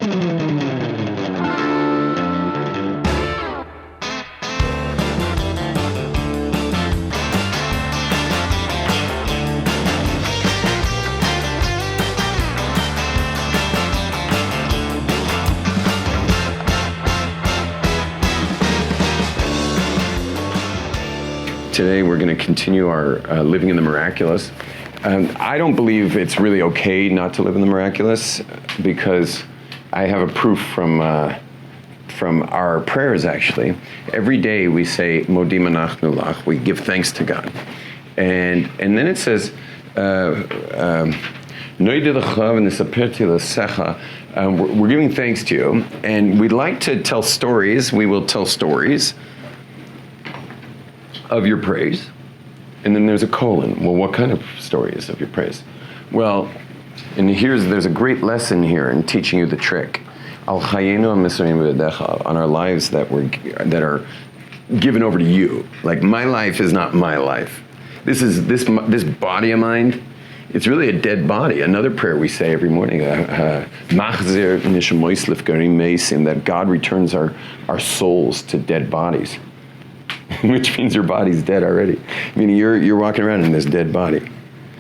Today we're going to continue our living in the miraculous. I don't believe it's really okay not to live in the miraculous, because I have a proof from our prayers. Actually, every day we say Modim anachnu lach, we give thanks to God, and then it says we're giving thanks to you, and we'd like to tell stories. We will tell stories of your praise. And then there's a colon. Well, what kind of stories of your praise? Well, and there's a great lesson here in teaching you the trick. Al chayenu ha'mesurim b'yadecha, on our lives that are given over to you. Like, my life is not my life. This body of mine, it's really a dead body. Another prayer we say every morning, machzir nishamois lifgarim meisim, that God returns our souls to dead bodies. Which means your body's dead already. I mean, you're walking around in this dead body.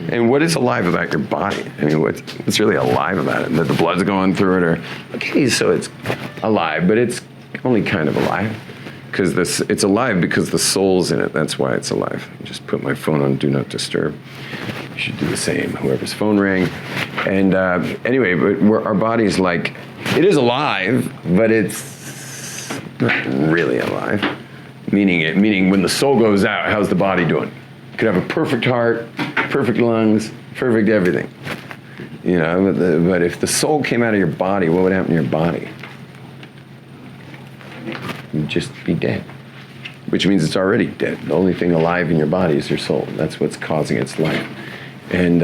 And what is alive about your body? I mean, what's really alive about it? That the blood's going through it, or okay, so it's alive, but it's only kind of alive, because it's alive because the soul's in it. That's why it's alive. Just put my phone on Do Not Disturb. You should do the same. Whoever's phone rang. And anyway, but our body's like, it is alive, but it's not really alive. Meaning when the soul goes out, how's the body doing? You could have a perfect heart, perfect lungs, perfect everything. You know, but if the soul came out of your body, what would happen to your body? You'd just be dead. Which means it's already dead. The only thing alive in your body is your soul. That's what's causing its life. And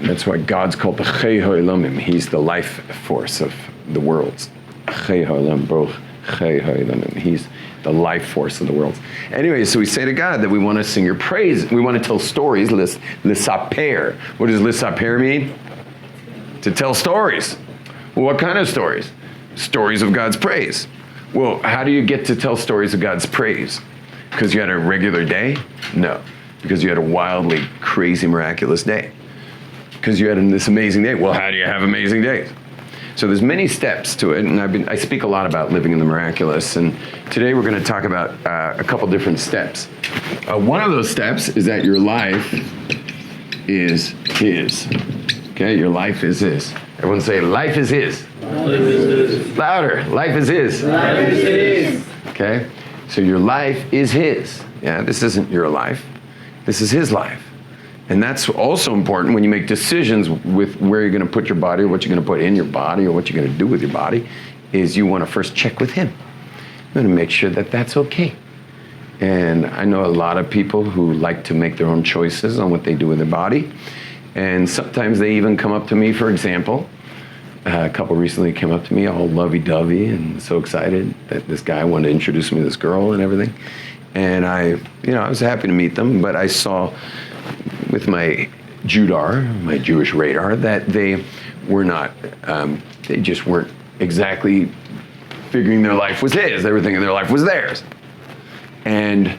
that's why God's called the Chei Ha'olamim. He's the life force of the worlds. Chei Ha'olam, Baruch Chei Ha'olamim. He's the life force of the world. Anyway, so we say to God that we want to sing your praise. We want to tell stories. Lisaper. What does lisaper mean? To tell stories. Well, what kind of stories? Stories of God's praise. Well, how do you get to tell stories of God's praise? Because you had a regular day? No. Because you had a wildly crazy, miraculous day. Because you had this amazing day. Well, how do you have amazing days? So there's many steps to it, and I speak a lot about living in the miraculous, and today we're going to talk about a couple different steps. One of those steps is that your life is His. Okay, your life is His. Everyone say, life is His. Life is His. Louder, life is His. Life is His. Okay, so your life is His. Yeah, this isn't your life. This is His life. And that's also important when you make decisions with where you're going to put your body, or what you're going to put in your body, or what you're going to do with your body, is you want to first check with Him. You want to make sure that that's okay. And I know a lot of people who like to make their own choices on what they do with their body. And sometimes they even come up to me, for example. A couple recently came up to me all lovey-dovey and so excited that this guy wanted to introduce me to this girl and everything. And I was happy to meet them, but I saw with my Judar, my Jewish radar, that they were not, they just weren't exactly figuring their life was his. They were thinking their life was theirs. And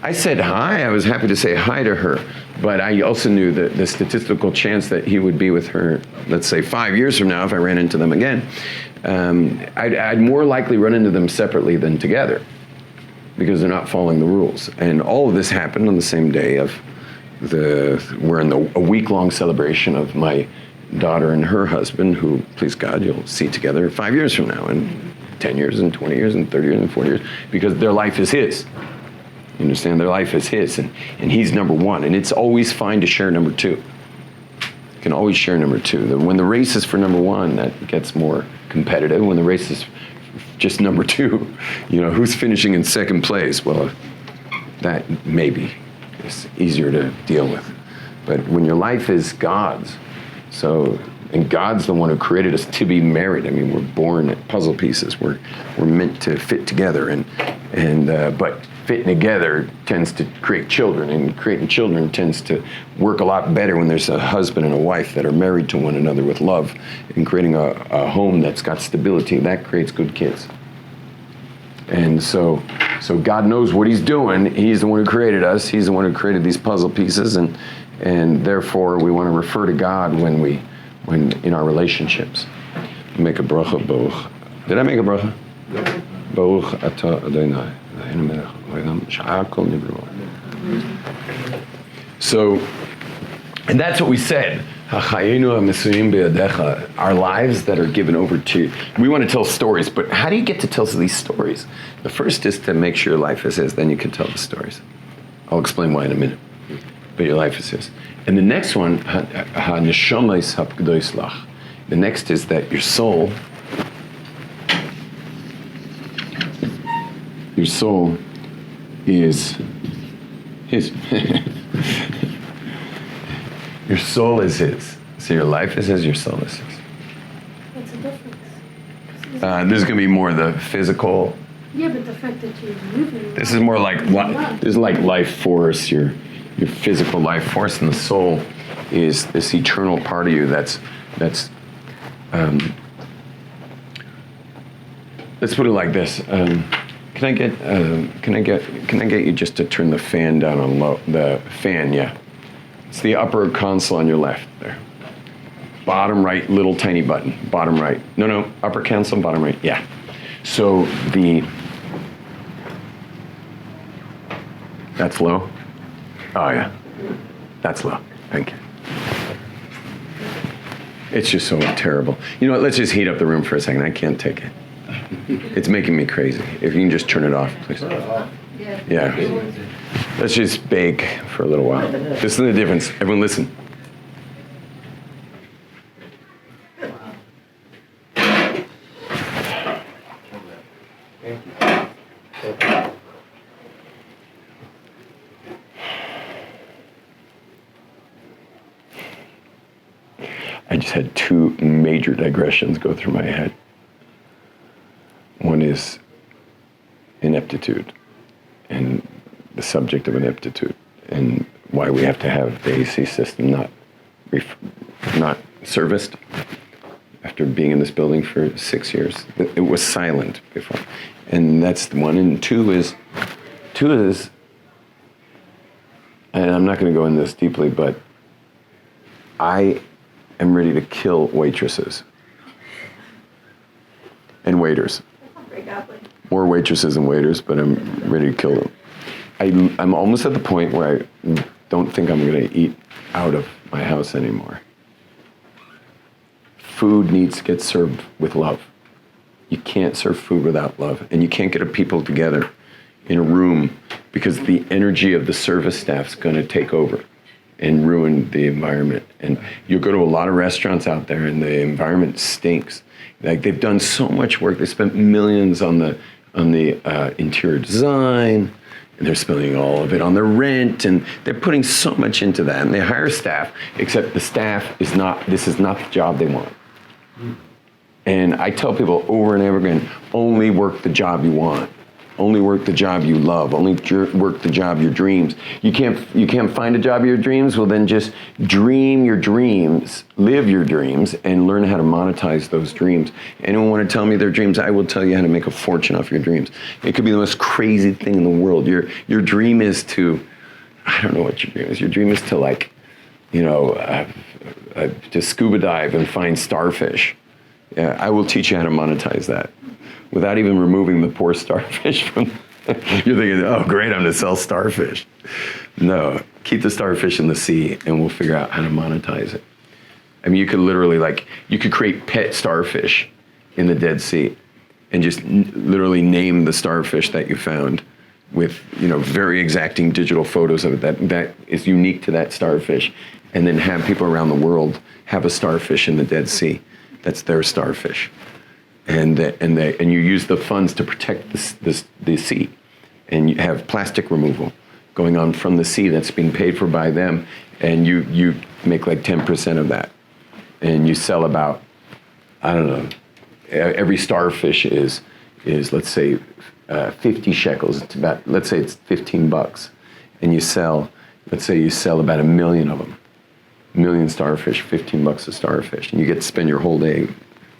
I said hi. I was happy to say hi to her, but I also knew that the statistical chance that he would be with her, let's say 5 years from now, if I ran into them again, I'd more likely run into them separately than together, because they're not following the rules. And all of this happened on the same day of we're in a week-long celebration of my daughter and her husband, who, please God, you'll see together 5 years from now, and 10 years, and 20 years, and 30 years, and 40 years, because their life is His. You understand? Their life is His, and He's number one. And it's always fine to share number two. You can always share number two. When the race is for number one, that gets more competitive. When the race is just number two, who's finishing in second place? Well, that maybe is easier to deal with. But when your life is God's, and God's the one who created us to be married. I mean, we're born at puzzle pieces. We're meant to fit together, but fitting together tends to create children, and creating children tends to work a lot better when there's a husband and a wife that are married to one another with love, and creating a home that's got stability. That creates good kids. And so God knows what he's doing. He's the one who created us. He's the one who created these puzzle pieces, and therefore we want to refer to God when in our relationships. Make a bracha, Baruch. Did I make a bracha? Baruch atah Adonai. So, and that's what we said. Our lives that are given over to, we want to tell stories, but how do you get to tell these stories? The first is to make sure your life is his, then you can tell the stories. I'll explain why in a minute. But your life is his. And the next one, the next is that your soul is his. Your soul is his. So your life is his, your soul is his. What's the difference? There's going to be more of the physical. Yeah, but the fact that you're moving. This is more like this is like life force, your physical life force, and the soul is this eternal part of you that's let's put it like this. Can I get you just to turn the fan down on low? The fan, yeah. It's the upper console on your left there. Bottom right, little tiny button. Bottom right. No, upper console, bottom right. Yeah. So that's low. Oh yeah, that's low. Thank you. It's just so terrible. You know what? Let's just heat up the room for a second. I can't take it. It's making me crazy. If you can just turn it off, please. Yeah. Let's just bake for a little while. This is the difference. Everyone listen. I just had two major digressions go through my head. One is ineptitude and the subject of ineptitude and why we have to have the AC system not serviced after being in this building for 6 years. It was silent before. And that's the one. And two is, and I'm not going to go into this deeply, but I am ready to kill waitresses and waiters. More waitresses and waiters, but I'm ready to kill them. I'm almost at the point where I don't think I'm going to eat out of my house anymore. Food needs to get served with love. You can't serve food without love, and you can't get people together in a room because the energy of the service staff is going to take over and ruin the environment. And you'll go to a lot of restaurants out there, and the environment stinks. Like, they've done so much work. They spent millions on the interior design, and they're spending all of it on the rent, and they're putting so much into that. And they hire staff, except the staff this is not the job they want. And I tell people over and over again, only work the job you want. Only work the job you love. Only work the job your dreams. You can't find a job of your dreams? Well, then just dream your dreams, live your dreams, and learn how to monetize those dreams. Anyone want to tell me their dreams? I will tell you how to make a fortune off your dreams. It could be the most crazy thing in the world. Your dream is to, I don't know what your dream is. Your dream is to to scuba dive and find starfish. Yeah, I will teach you how to monetize that without even removing the poor starfish from. You're thinking, oh, great, I'm going to sell starfish. No, keep the starfish in the sea, and we'll figure out how to monetize it. I mean, you could literally, you could create pet starfish in the Dead Sea, and just literally name the starfish that you found with, very exacting digital photos of it that is unique to that starfish, and then have people around the world have a starfish in the Dead Sea. That's their starfish. And you use the funds to protect the sea, and you have plastic removal going on from the sea that's being paid for by them, and you make 10% of that, and you sell about, I don't know, every starfish is is, let's say, 50 shekels. It's about, let's say it's $15, and you sell, let's say you sell about 1 million of them. 1 million starfish, $15 a starfish, and you get to spend your whole day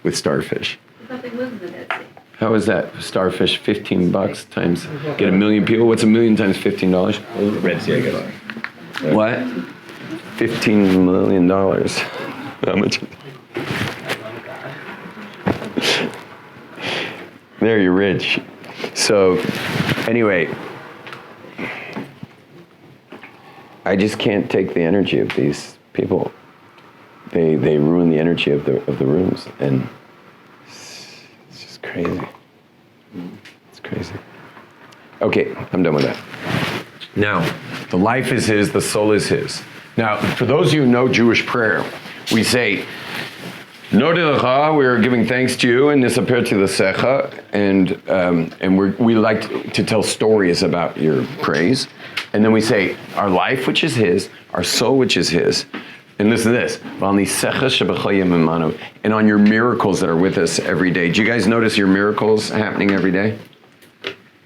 with starfish. Nothing was in the Dead Sea. How is that? Starfish, $15 times, get 1 million people? What's 1 million times $15? Red Sea, I guess. What? $15 million. How much? There, you're rich. So, anyway, I just can't take the energy of these people. They ruin the energy of the rooms, and it's just crazy. It's crazy. Okay, I'm done with that. Now, the life is his, the soul is his. Now, for those of you who know Jewish prayer, we say, Nodecha, we are giving thanks to you, and Nisaper to the Secha, and we like to tell stories about your praise. And then we say, our life, which is his, our soul, which is his. And listen to this, and on your miracles that are with us every day. Do you guys notice your miracles happening every day?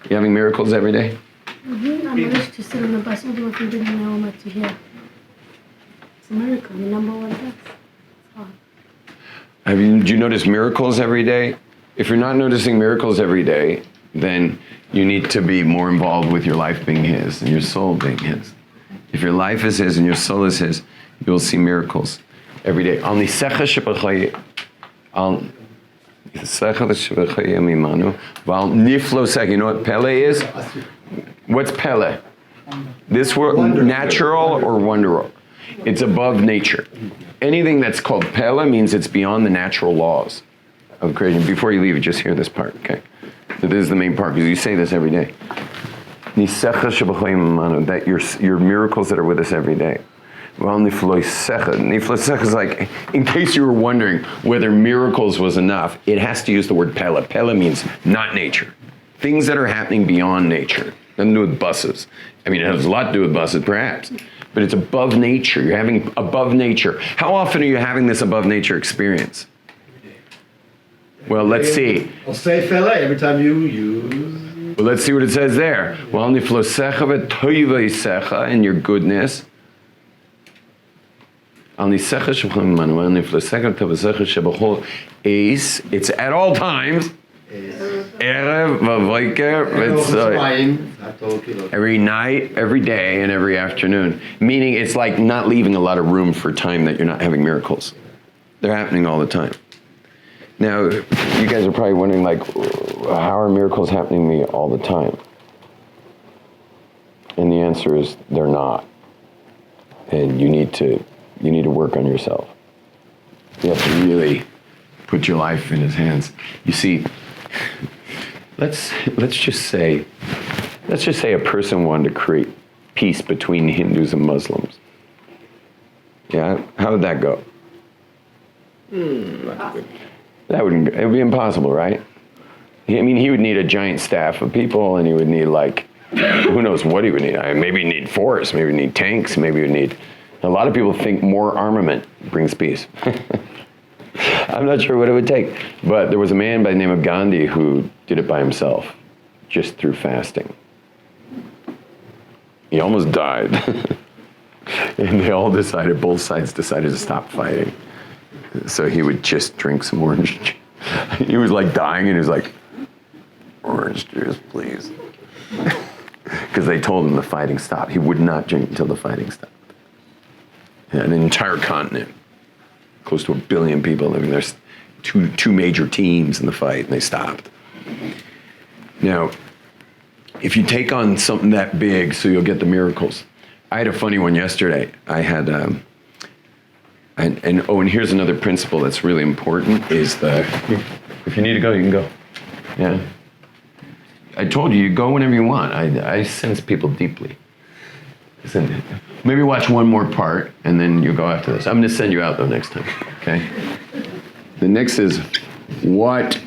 You having miracles every day? Mm-hmm. I managed to sit on the bus all the way from Dinamo to here. It's a miracle, the number one bus. It's hard. Do you notice miracles every day? If you're not noticing miracles every day, then you need to be more involved with your life being his and your soul being his. If your life is his and your soul is his, you'll see miracles every day. You know what Pele is? What's Pele? This word, natural or wonderful? It's above nature. Anything that's called Pele means it's beyond the natural laws of creation. Before you leave, just hear this part, okay? This is the main part, because you say this every day. That your miracles that are with us every day. Well, Niflosecha is like, in case you were wondering whether miracles was enough, it has to use the word Pele. Pele means not nature. Things that are happening beyond nature. Nothing to do with buses. I mean, it has a lot to do with buses, perhaps. But it's above nature. You're having above nature. How often are you having this above nature experience? Well, let's see. I'll say Fele every time you use. Well, let's see what it says there. Well, Niflosecha v'toivayisecha, and your goodness. It's at all times. Every night, every day, and every afternoon. Meaning it's like not leaving a lot of room for time that you're not having miracles. They're happening all the time. Now, you guys are probably wondering, like, how are miracles happening to me all the time? And the answer is they're not. And you need to work on yourself. You have to really put your life in his hands. You see, let's just say a person wanted to create peace between Hindus and Muslims. Yeah, how would that go? It would be impossible, right? I mean, he would need a giant staff of people, and he would need, like, who knows what he would need. Maybe he'd need force, maybe he'd need tanks, maybe he'd need... A lot of people think more armament brings peace. I'm not sure what it would take. But there was a man by the name of Gandhi who did it by himself, just through fasting. He almost died. And they all decided, both sides decided to stop fighting. So he would just drink some orange juice. He was like dying, and he was like, orange juice, please. Because they told him the fighting stopped. He would not drink until the fighting stopped. An entire continent, close to 1 billion people living there, two major teams in the fight, and they stopped. Now, if you take on something that big, so you'll get the miracles. I had a funny one yesterday. I had, and here's another principle that's really important, is if you need to go, you can go. Yeah. I told you go whenever you want. I sense people deeply. Listen, maybe watch one more part, and then you go after this. I'm going to send you out, though, next time, okay? The next is, what?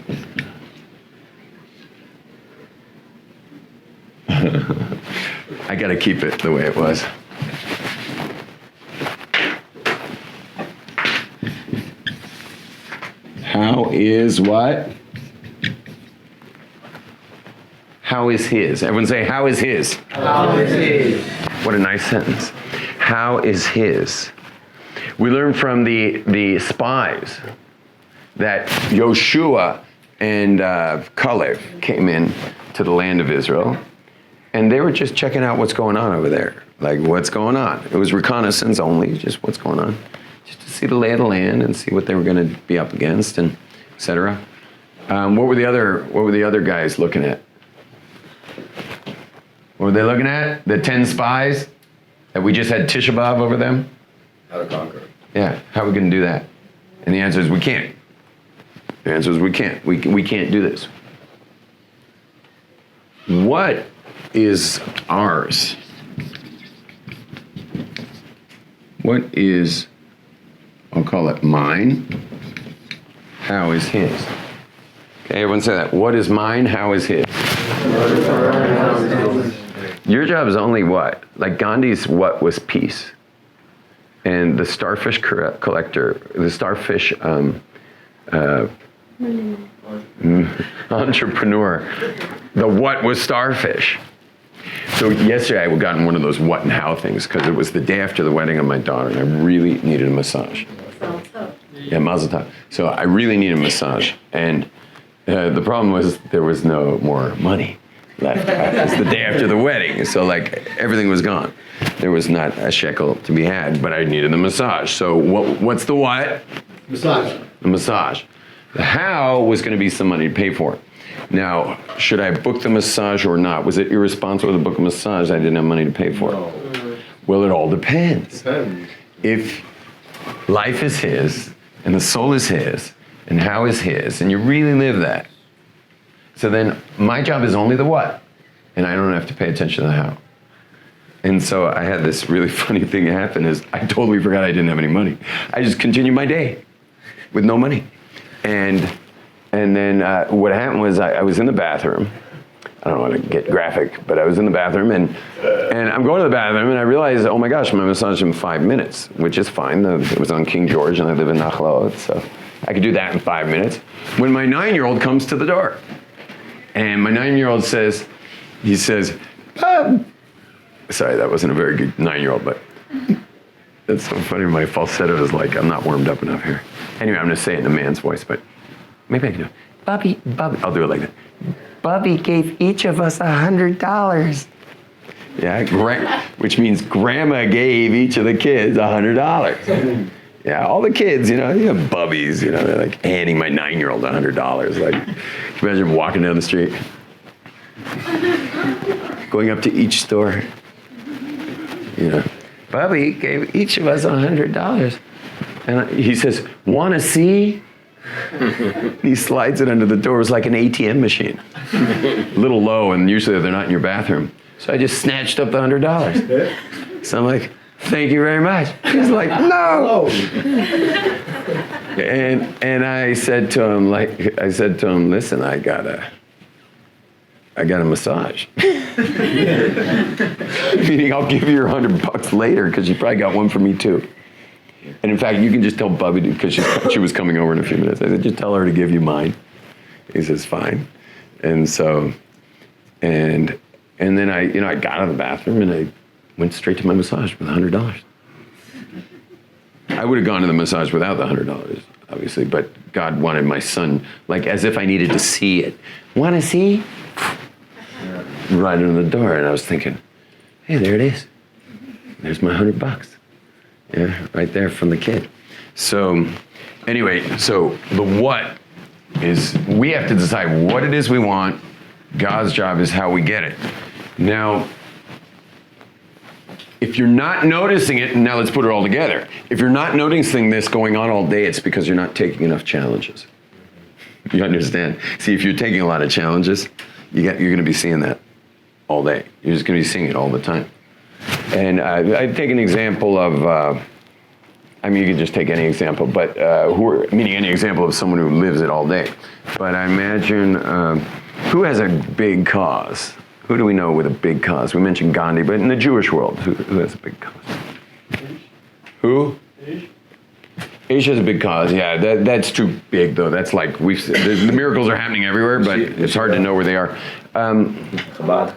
I got to keep it the way it was. How is what? How is his? Everyone say, how is his? How is his? What a nice sentence. How is his? We learn from the spies that Yoshua and Caleb came in to the land of Israel, and they were just checking out what's going on over there. Like, what's going on? It was reconnaissance only, just what's going on. Just to see the lay of the land and see what they were going to be up against, and et cetera. What were the other guys looking at? What were they looking at? The 10 spies that we just had Tisha B'Av over them? How to conquer. Yeah, how are we going to do that? And the answer is we can't. The answer is we can't. We can't do this. What is ours? What is, I'll call it mine. How is his? Okay, everyone say that. What is mine? How is his? Your job is only what? Like Gandhi's what was peace? And the starfish collector, the starfish entrepreneur, the what was starfish. So yesterday I got in one of those what and how things because it was the day after the wedding of my daughter and I really needed a massage. Yeah, mazel tov. So I really needed a massage. And the problem was there was no more money left. It was the day after the wedding. So like everything was gone. There was not a shekel to be had, but I needed the massage. So what's the what? Massage. The massage. The how was going to be some money to pay for it. Now, should I book the massage or not? Was it irresponsible to book a massage? I didn't have money to pay for it. Well, it all depends. If life is his, and the soul is his, and how is his, and you really live that, so then my job is only the what, and I don't have to pay attention to the how. And so I had this really funny thing happen is I totally forgot I didn't have any money. I just continued my day with no money. And then what happened was I was in the bathroom. I don't want to get graphic, but I was in the bathroom and I'm going to the bathroom and I realized, oh my gosh, my massage in 5 minutes, which is fine. It was on King George and I live in Nachlaot, so I could do that in 5 minutes. When my 9-year-old comes to the door and my 9-year-old says, sorry, that wasn't a very good 9-year-old, but it's so funny. My falsetto is like, I'm not warmed up enough here. Anyway, I'm going to say it in a man's voice, but maybe I can do it. Bubby, I'll do it like that. Bubby gave each of us $100. Yeah, which means Grandma gave each of the kids $100. Yeah, all the kids, you have bubbies, they're like handing my 9-year-old $100. Like, can you imagine walking down the street? Going up to each store. Bubby gave each of us $100. And he says, "Want to see?" He slides it under the door. It was like an ATM machine. A little low, and usually they're not in your bathroom. So I just snatched up the $100. So I'm like, "Thank you very much." He's like, "No." And I said to him, "Listen, I got a massage." Meaning I'll give you your $100 later because you probably got one for me too. And in fact, you can just tell Bubby because she was coming over in a few minutes. I said, just tell her to give you mine. He says, fine. And so, and then I got out of the bathroom and I went straight to my massage with $100. I would have gone to the massage without the $100, obviously, but God wanted my son, like as if I needed to see it. Want to see? Right in the door. And I was thinking, hey, there it is. There's my $100. Yeah, right there from the kid. So anyway, so the what is, we have to decide what it is we want. God's job is how we get it. Now, if you're not noticing it, and now let's put it all together. If you're not noticing this going on all day, it's because you're not taking enough challenges. You understand? See, if you're taking a lot of challenges, you're going to be seeing that all day. You're just going to be seeing it all the time. And I'd take an example of, you could just take any example, but meaning any example of someone who lives it all day. But I imagine, who has a big cause? Who do we know with a big cause? We mentioned Gandhi, but in the Jewish world, who has a big cause? Who? Asia's a big cause. Yeah, that's too big though. That's like the miracles are happening everywhere, but it's hard to know where they are. Chabad.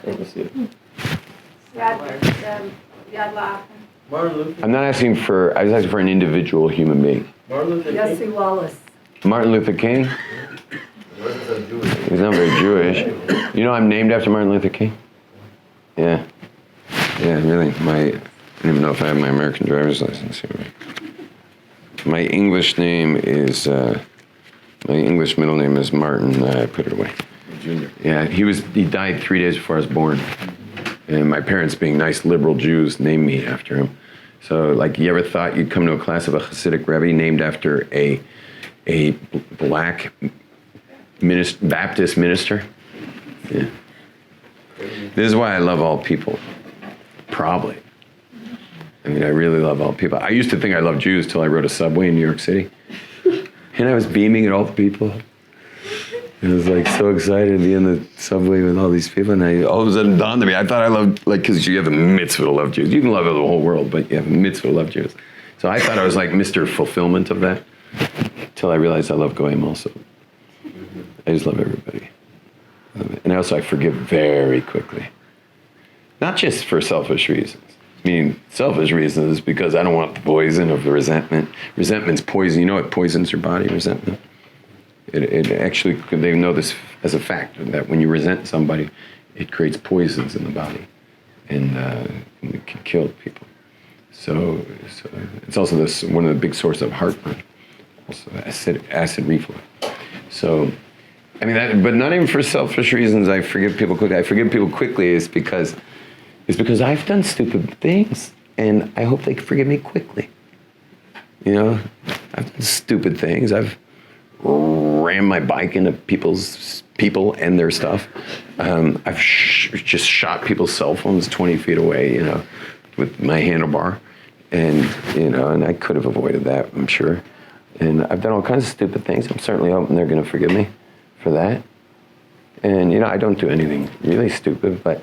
Martin Luther. I'm not asking for. I was asking for an individual human being. Martin Luther King. Jesse Wallace. Martin Luther King. He's not very Jewish. You know, I'm named after Martin Luther King. Yeah. Yeah, really. I don't even know if I have my American driver's license here. My English name is, my English middle name is Martin. I put it away. Junior. Yeah, he died 3 days before I was born. And my parents, being nice liberal Jews, named me after him. So, like, you ever thought you'd come to a class of a Hasidic Rebbe named after a black Baptist minister? Yeah. This is why I love all people. Probably. I mean, I really love all people. I used to think I loved Jews till I rode a subway in New York City. And I was beaming at all the people. I was like so excited to be in the subway with all these people. And all of a sudden dawned on me, I thought I loved, like, because you have a mitzvah to love Jews. You can love the whole world, but you have a mitzvah to love Jews. So I thought I was like Mr. Fulfillment of that. Till I realized I love Goyim also. I just love everybody. And also I forgive very quickly. Not just for selfish reasons. I mean, selfish reasons because I don't want the poison of the resentment. Resentment's poison. You know what poisons your body, resentment? It actually, they know this as a fact, that when you resent somebody, it creates poisons in the body. And it can kill people. So it's also one of the big sources of heartburn. Also acid reflux. So, I mean, but not even for selfish reasons I forgive people quickly. I forgive people quickly is because I've done stupid things, and I hope they forgive me quickly. You know, I've done stupid things. I've rammed my bike into people and their stuff. I've just shot people's cell phones 20 feet away, you know, with my handlebar. And, you know, and I could have avoided that, I'm sure. And I've done all kinds of stupid things. I'm certainly hoping they're going to forgive me for that. And, you know, I don't do anything really stupid, but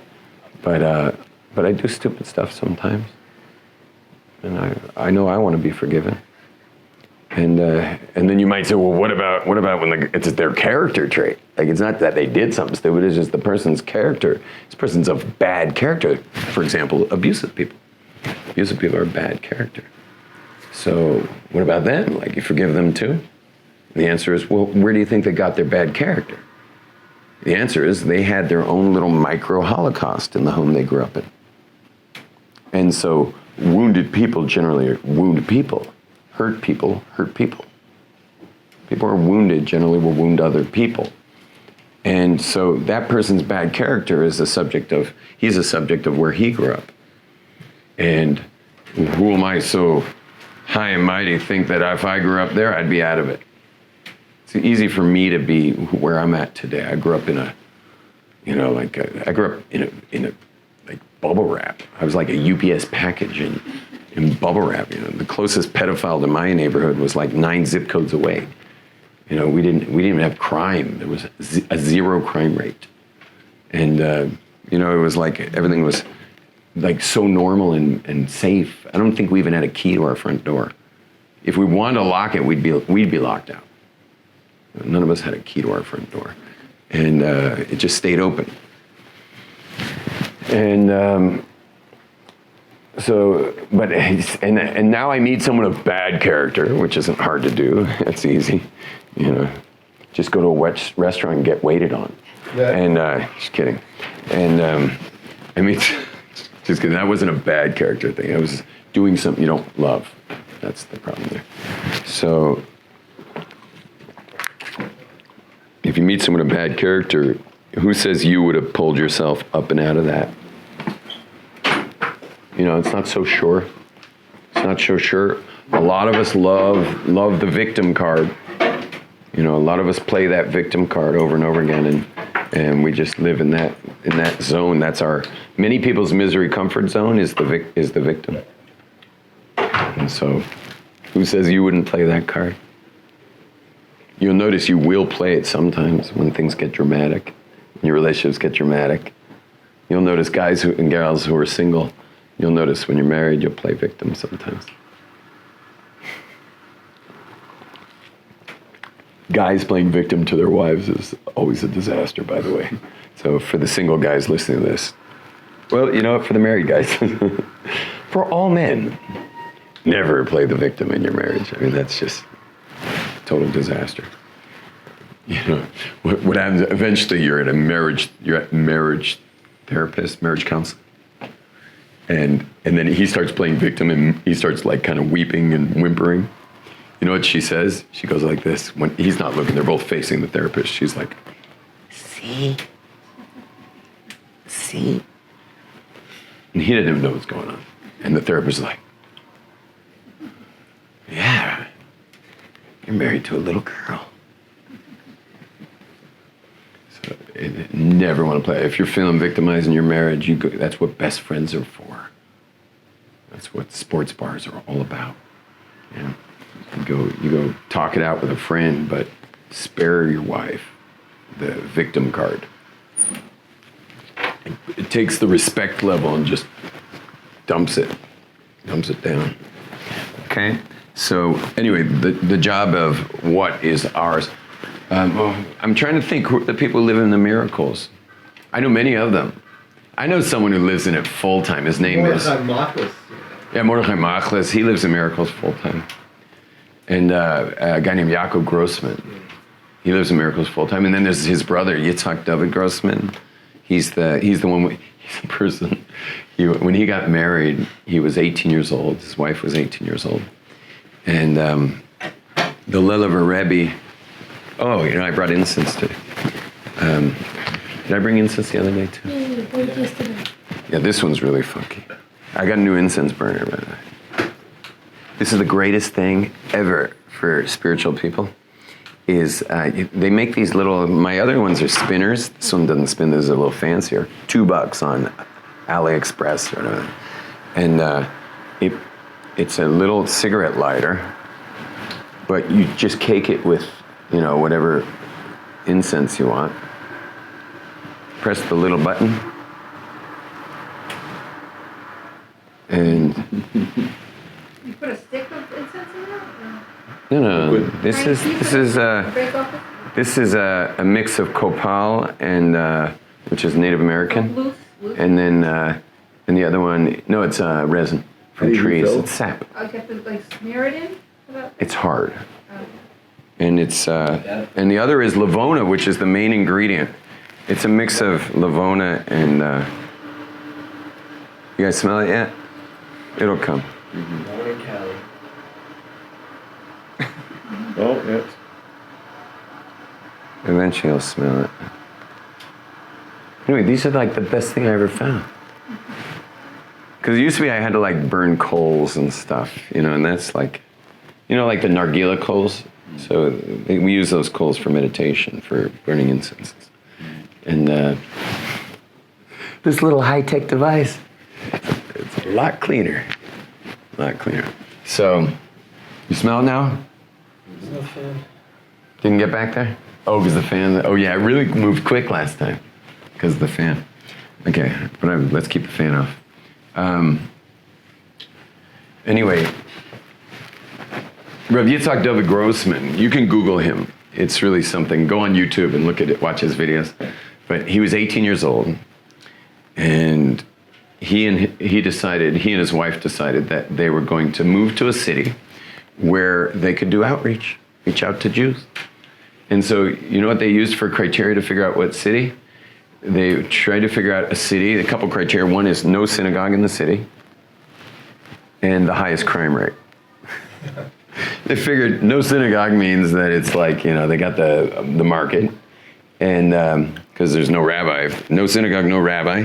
I do stupid stuff sometimes. And I know I want to be forgiven. And then you might say, well, what about when it's their character trait? Like, it's not that they did something stupid, it's just the person's character. This person's of bad character. For example, abusive people. Abusive people are bad character. So what about them? Like, you forgive them too? The answer is, well, where do you think they got their bad character? The answer is they had their own little micro-Holocaust in the home they grew up in. And so wounded people generally wound people. Hurt people hurt people. People who are wounded generally will wound other people. And so that person's bad character is he's a subject of where he grew up. And who am I so high and mighty think that if I grew up there, I'd be out of it? It's easy for me to be where I'm at today. I grew up in I grew up in a like bubble wrap. I was like a UPS package in bubble wrap. You know, the closest pedophile to my neighborhood was like 9 zip codes away. You know, we didn't even have crime. There was a zero crime rate. And, you know, it was like everything was like so normal and safe. I don't think we even had a key to our front door. If we wanted to lock it, we'd be locked out. None of us had a key to our front door. And it just stayed open. And and now I meet someone of bad character, which isn't hard to do. It's easy, you know. Just go to a restaurant and get waited on. Yeah. And just kidding. And I mean, just kidding. That wasn't a bad character thing. I was doing something you don't love. That's the problem there. So if you meet someone of bad character, who says you would have pulled yourself up and out of that? You know, it's not so sure. It's not so sure. A lot of us love the victim card. You know, a lot of us play that victim card over and over again, and we just live in that zone. That's many people's misery comfort zone is the victim. And so, who says you wouldn't play that card? You'll notice you will play it sometimes when things get dramatic, when your relationships get dramatic. You'll notice guys and gals who are single. You'll notice when you're married, you'll play victim sometimes. guys playing victim to their wives is always a disaster, by the way. So for the single guys listening to this, well, you know what, for the married guys, for all men, never play the victim in your marriage. I mean, that's just total disaster. You know, what happens, eventually you're at marriage therapist, marriage counselor. And then he starts playing victim and he starts like kind of weeping and whimpering. You know what she says? She goes like this. When he's not looking, they're both facing the therapist. She's like, see? And he didn't even know what's going on. And the therapist is like, yeah, you're married to a little girl. So never want to play. If you're feeling victimized in your marriage, that's what best friends are for. That's what sports bars are all about. You know? You go talk it out with a friend, but spare your wife the victim card. It takes the respect level and just dumps it down. Okay? So anyway, the job of what is ours. I'm trying to think who the people who live in the miracles. I know many of them. I know someone who lives in it full time. His name is Mordechai. Yeah, Mordechai Machlis. He lives in miracles full time. And a guy named Yaakov Grossman. He lives in miracles full time. And then there's his brother Yitzhak David Grossman. He's the one. He's the person. When he got married, he was 18 years old. His wife was 18 years old. And the Lillever Rebbe. Oh, I brought incense today. Did I bring incense the other day too? Yeah, brought it yesterday. Yeah, this one's really funky. I got a new incense burner, by the way. This is the greatest thing ever for spiritual people. They make these little, my other ones are spinners. This one doesn't spin, this is a little fancier. $2 on AliExpress or whatever. And it's a little cigarette lighter, but you just cake it with, whatever incense you want. Press the little button. And You put a stick of incense in there? no. This is a mix of copal and which is Native American, Loose? and then the other one. No, it's resin from trees. It's sap. I have to smear it in? It's hard, and it's and the other is lavona, which is the main ingredient. It's a mix of lavona and. You guys smell it yet? It'll come. Morning, Cali. Oh, yes. Eventually you'll smell it. Anyway, these are like the best thing I ever found. Because it used to be I had to burn coals and stuff, and that's like the nargila coals. So we use those coals for meditation, for burning incenses. And this little high-tech device, it's a lot cleaner. So, you smell it now? There's no fan. Didn't get back there? Oh, because the fan. Oh, yeah, it really moved quick last time because of the fan. Okay, but let's keep the fan off. Anyway, Rav Yitzhak David Grossman, you can Google him. It's really something. Go on YouTube and look at it, watch his videos. But he was 18 years old, and he and his wife decided that they were going to move to a city where they could do outreach, reach out to Jews. And so, you know what they used for criteria to figure out what city? They tried to figure out a city, a couple criteria. One is no synagogue in the city, and the highest crime rate. They figured no synagogue means that it's they got the market, and because there's no rabbi, no synagogue, no rabbi,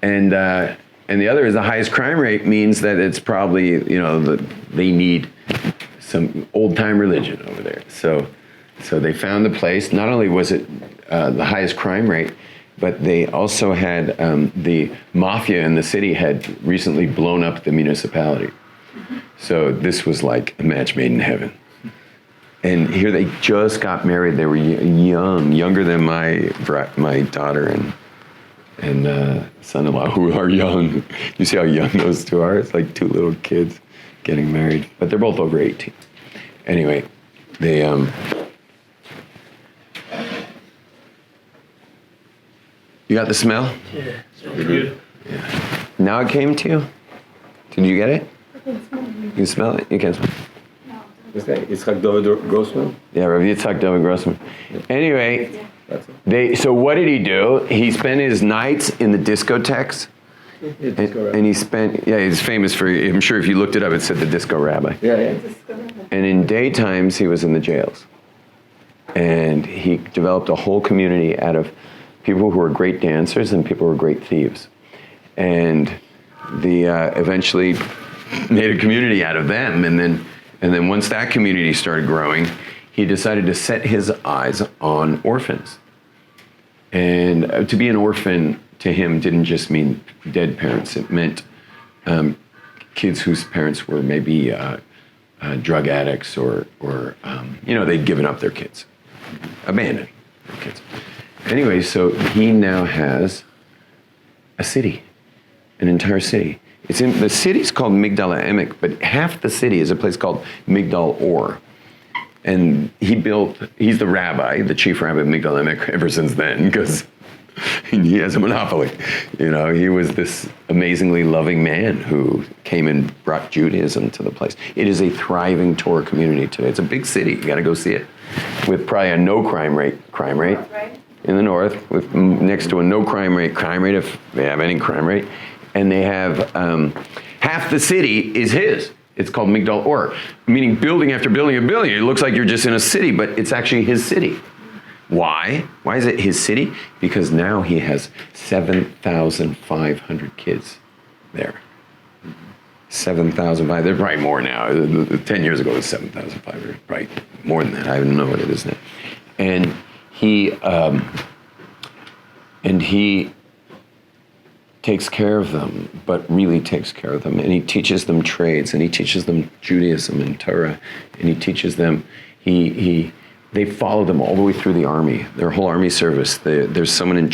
and the other is the highest crime rate means that it's probably they need some old time religion over there. So they found the place. Not only was it the highest crime rate, but they also had the mafia in the city had recently blown up the municipality. So this was like a match made in heaven. And here they just got married. They were younger than my daughter and son-in-law, who are young. You see how young those two are? It's like two little kids getting married, but they're both over 18. Anyway, they You got the smell? Yeah, smells good. Now it came to you? Did you get it? I can smell it. You can smell it? You can smell it. Is that Yitzhak David Grossman? Yeah, Rav Yitzhak David Grossman. Anyway, That's it. so what did he do? He spent his nights in the discotheques. And he's famous for, I'm sure if you looked it up, it said the disco rabbi. Yeah. And in daytimes, he was in the jails. And he developed a whole community out of people who were great dancers and people who were great thieves. And eventually made a community out of them. And then once that community started growing, he decided to set his eyes on orphans. And to be an orphan to him didn't just mean dead parents. It meant kids whose parents were maybe drug addicts or they'd given up their kids, abandoned their kids. Anyway, so he now has a city, an entire city. The city's called Migdal HaEmek, but half the city is a place called Migdal Or. And he's the rabbi, the chief rabbi of Migdal HaEmek ever since then, because he has a monopoly. He was this amazingly loving man who came and brought Judaism to the place. It is a thriving Torah community today. It's a big city. You got to go see it. With probably a no crime rate Right? in the north, with next to a no crime rate if they have any crime rate, and they have half the city is his. It's called Migdal Or, meaning building after building after building. It looks like you're just in a city, but it's actually his city. Why? Why is it his city? Because now he has 7,500 kids there. 7,500. There's probably more now. 10 years ago it was 7,500. Right, more than that. I don't know what it is now. And he takes care of them, but really takes care of them. And he teaches them trades, and he teaches them Judaism and Torah, and he teaches them. They follow them all the way through the army, their whole army service. There's someone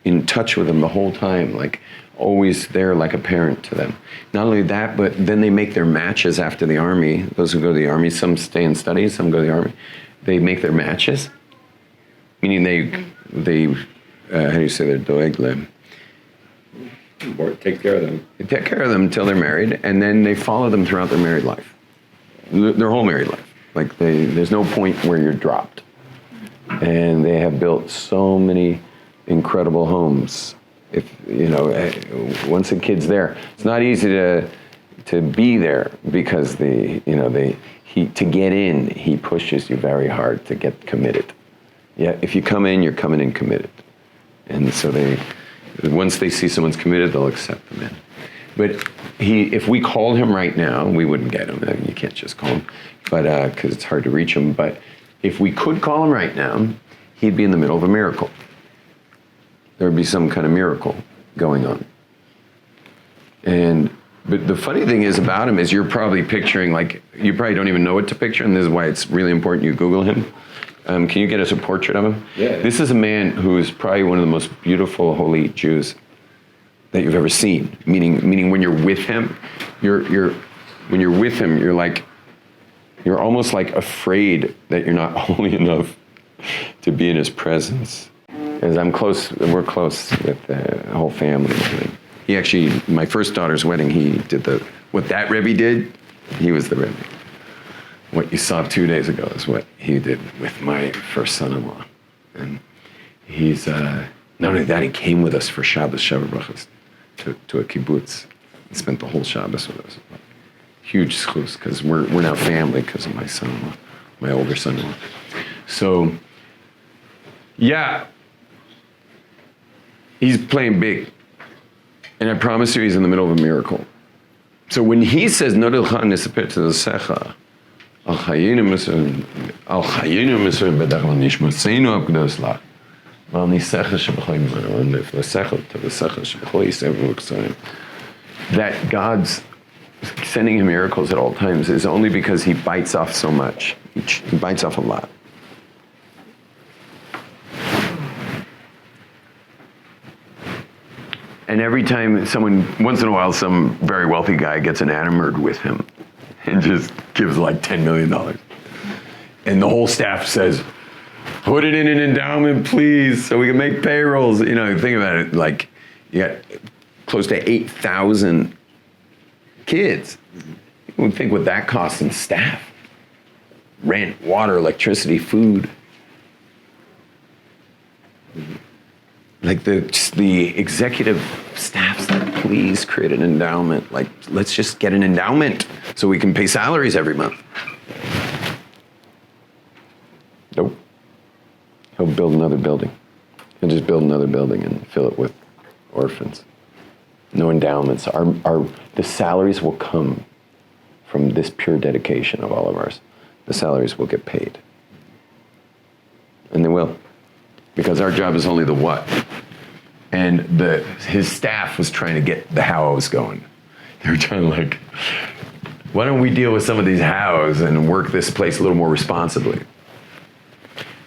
in touch with them the whole time, like always there like a parent to them. Not only that, but then they make their matches after the army. Those who go to the army, some stay and study, some go to the army. They make their matches, meaning they how do you say, they're doeg lem. Or take care of them. They take care of them until they're married, and then they follow them throughout their married life, their whole married life. Like there's no point where you're dropped. And they have built so many incredible homes. If once a kid's there, it's not easy to be there because to get in, he pushes you very hard to get committed. Yeah, if you come in, you're coming in committed. And so once they see someone's committed, they'll accept them in. But if we called him right now, we wouldn't get him. I mean, you can't just call him, but because it's hard to reach him. But if we could call him right now, he'd be in the middle of a miracle. There would be some kind of miracle going on. But the funny thing is about him is you're probably picturing, like, you probably don't even know what to picture, and this is why it's really important you Google him. Can you get us a portrait of him? Yeah. This is a man who is probably one of the most beautiful, holy Jews that you've ever seen. Meaning when you're with him, you're almost like afraid that you're not holy enough to be in his presence. As we're close with the whole family. He actually, my first daughter's wedding, he did what that Rebbe did, he was the Rebbe. What you saw 2 days ago is what he did with my first son-in-law. And he's, not only that, he came with us for Shabbos, Shabbat Brachos, to a kibbutz. He spent the whole Shabbos with us. Huge schus, because we're now family because of my son-in-law, my older son-in-law. So, yeah, he's playing big. And I promise you, he's in the middle of a miracle. So when he says, Nodilcha nisapet to the secha, Al chayinu mitzvim bedachla nishmatzeinu abgdos lach. Al nisecha shebachol yimanu, and if lesecha to lesecha shebachol yisev v'uksarim. That God's sending him miracles at all times is only because he bites off so much. He bites off a lot. And every time once in a while, some very wealthy guy gets enamored with him and just gives like $10 million. And the whole staff says, Put it in an endowment, please, so we can make payrolls. You know, think about it. Like, you got close to 8,000 kids. You would think what that costs in staff. Rent, water, electricity, food. Like the executive staff's like, please create an endowment. Like, let's just get an endowment so we can pay salaries every month. Nope. He'll build another building. He'll just build another building and fill it with orphans. No endowments. The salaries will come from this pure dedication of all of ours. The salaries will get paid. And they will. Because our job is only the what. And his staff was trying to get the hows going. They were trying to like, why don't we deal with some of these hows and work this place a little more responsibly?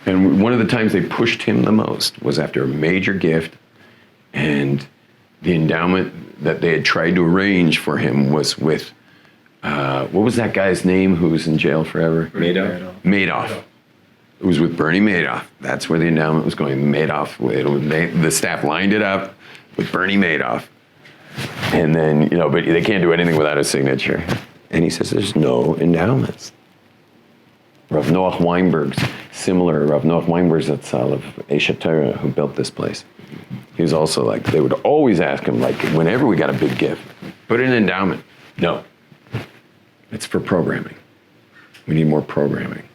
And one of the times they pushed him the most was after a major gift, and the endowment that they had tried to arrange for him was with, what was that guy's name who was in jail forever? Madoff. It was with Bernie Madoff. That's where the endowment was going. Madoff, the staff lined it up with Bernie Madoff. And then, but they can't do anything without his signature. And he says, there's no endowments. Rav Noach Weinberg's similar. Rav Noach Weinberg's Zatzal of Eshet Torah, who built this place. He was also like, they would always ask him, like, whenever we got a big gift, put in an endowment. No. It's for programming. We need more programming.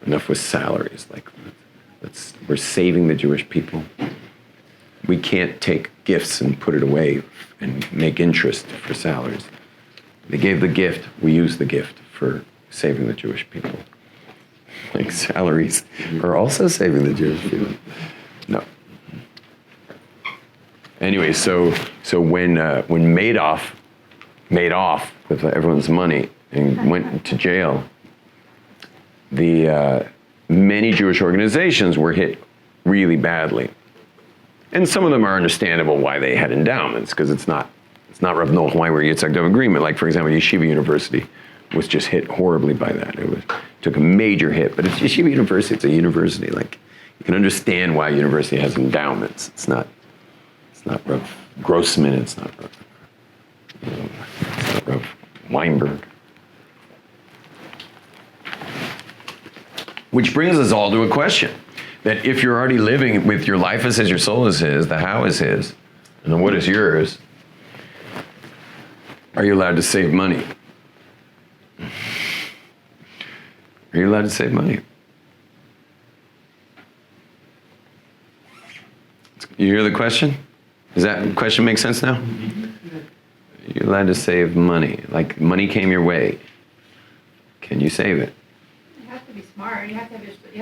Enough with salaries. Like, we're saving the Jewish people. We can't take gifts and put it away and make interest for salaries. They gave the gift, we use the gift for saving the Jewish people. Like, salaries are also saving the Jewish people. No. Anyway, so when Madoff made off with everyone's money and went to jail, the many Jewish organizations were hit really badly. And some of them are understandable why they had endowments, because it's not Rav Noach Weinberg Yitzhak Dov agreement. Like, for example, Yeshiva University was just hit horribly by that. Took a major hit, but it's Yeshiva University, it's a university. Like, you can understand why a university has endowments. It's not Rav Grossman, it's not Rav Weinberg. Which brings us all to a question, that if you're already living with your life is his, your soul is his, the how is his, and the what is yours, are you allowed to save money? Are you allowed to save money? You hear the question? Does that question make sense now? You're allowed to save money. Like, money came your way. Can you save it? You have to be smart. You have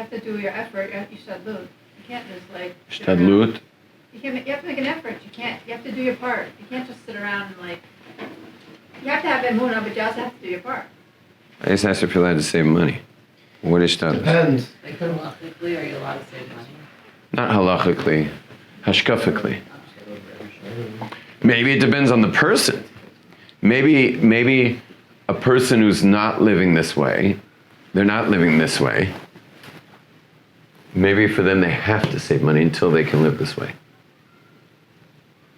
to do your effort. You should do. You can't just like. Shtadlut. You have to make an effort. You have to do your part. You can't just sit around and like. You have to have emunah, but you also have to do your part. I just asked if you're allowed to save money. What is shtadlut? Depends. Like, halachically, are you allowed to save money? Not halachically, hashkafically. Maybe it depends on the person. Maybe a person who's not living this way, they're not living this way. Maybe for them they have to save money until they can live this way.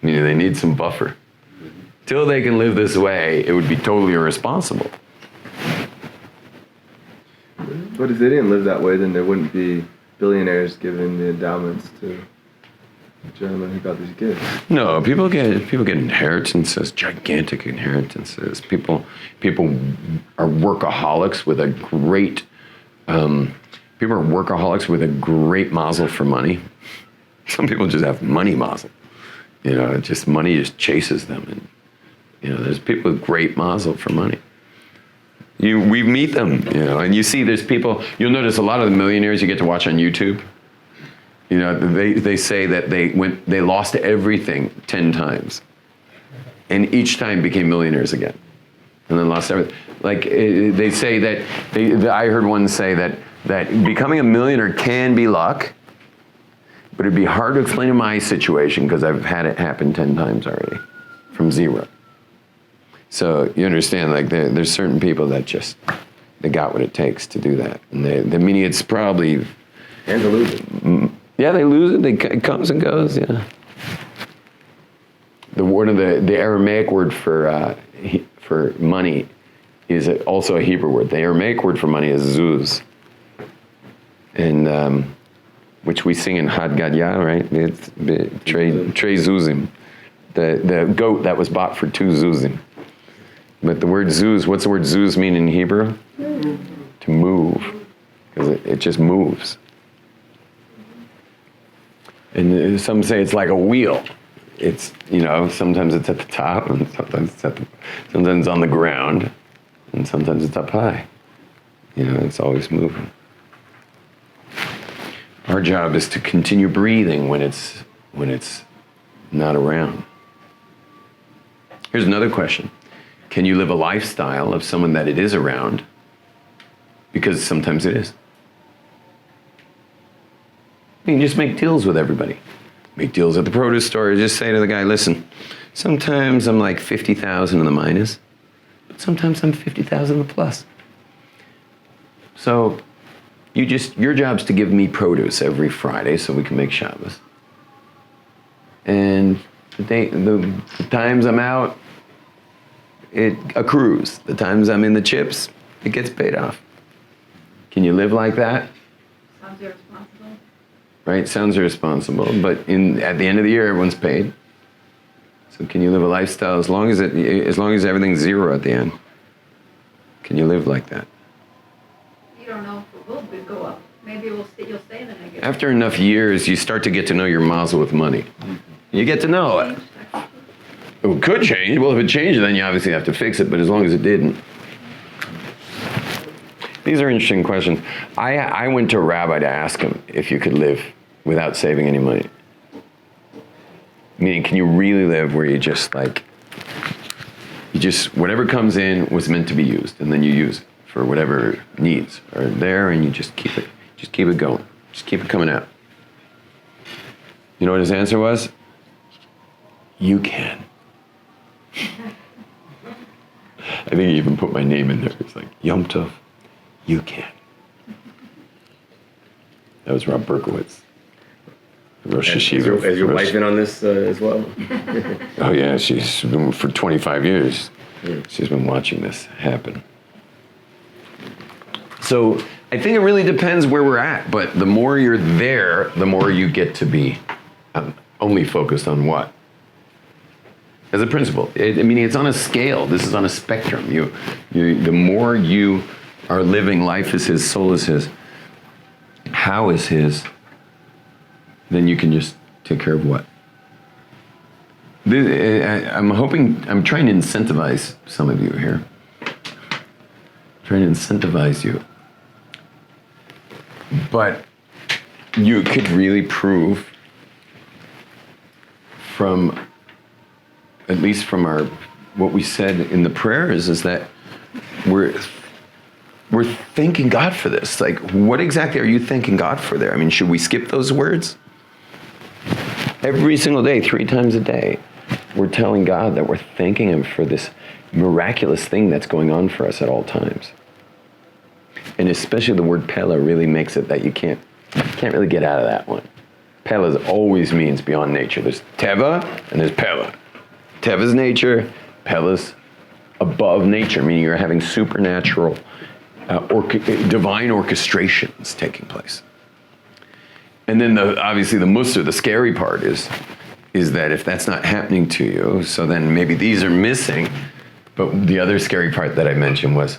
Meaning they need some buffer. Till they can live this way, it would be totally irresponsible. But if they didn't live that way, then there wouldn't be billionaires giving the endowments to the gentleman who got these gifts. No, people get inheritances, gigantic inheritances. People are workaholics with a great mazel for money. Some people just have money mazel. Just money just chases them, and there's people with great mazel for money. We meet them, and you see there's people. You'll notice a lot of the millionaires you get to watch on YouTube. They say that they lost everything 10 times, and each time became millionaires again, and then lost everything. Like they say that I heard one say that becoming a millionaire can be luck, but it'd be hard to explain in my situation because I've had it happen 10 times already, from zero. So you understand, like there's certain people that they got what it takes to do that, and meaning it's probably And to lose it. Yeah, they lose it. It comes and goes. Yeah. The Aramaic word for money is also a Hebrew word. The Aramaic word for money is zuz, and which we sing in Had Gadya, right? It's Trey Zuzim, the goat that was bought for 2 zuzim. But the word zuz, what's the word zuz mean in Hebrew? To move, because it just moves. And some say it's like a wheel. It's, sometimes it's at the top, and sometimes it's on the ground, and sometimes it's up high. It's always moving. Our job is to continue breathing when it's not around. Here's another question. Can you live a lifestyle of someone that it is around? Because sometimes it is. You can just make deals with everybody. Make deals at the produce store. Just say to the guy, listen, sometimes I'm like 50,000 in the minus, but sometimes I'm 50,000 in the plus. So your job's to give me produce every Friday so we can make Shabbos. And the times I'm out, it accrues. The times I'm in the chips, it gets paid off. Can you live like that? Sounds irresponsible. Right? Sounds irresponsible, but at the end of the year, everyone's paid. So can you live a lifestyle as long as everything's zero at the end? Can you live like that? You don't know if it will go up. Maybe you'll stay in the negative. After enough years, you start to get to know your mazel with money. You get to know it. It could change. Well, if it changed, then you obviously have to fix it, but as long as it didn't. These are interesting questions. I went to a rabbi to ask him if you could live without saving any money. Meaning, can you really live where whatever comes in was meant to be used, and then you use it for whatever needs are there, and you just keep it going. Just keep it coming out. You know what his answer was? You can. I think he even put my name in there. It's like, Yom Tov, you can. That was Rob Berkowitz. Rosh Hashiva. Is your wife in on this as well? Oh yeah, she's been for 25 years. She's been watching this happen. So I think it really depends where we're at, but the more you're there, the more you get to be only focused on what? As a principle. It's on a scale. This is on a spectrum. The more you are living life as his, soul is his, how is his, then you can just take care of what? I'm trying to incentivize some of you here. Trying to incentivize you. But you could really prove at least from what we said in the prayers, is that we're thanking God for this. Like, what exactly are you thanking God for there? Should we skip those words? Every single day, 3 times a day, we're telling God that we're thanking him for this miraculous thing that's going on for us at all times. And especially the word Pella really makes it that you can't really get out of that one. Pella always means beyond nature. There's Teva and there's Pella. Teva's nature, Pella's above nature, meaning you're having supernatural, divine orchestrations taking place. And then obviously the Musar, the scary part is that if that's not happening to you, so then maybe these are missing. But the other scary part that I mentioned was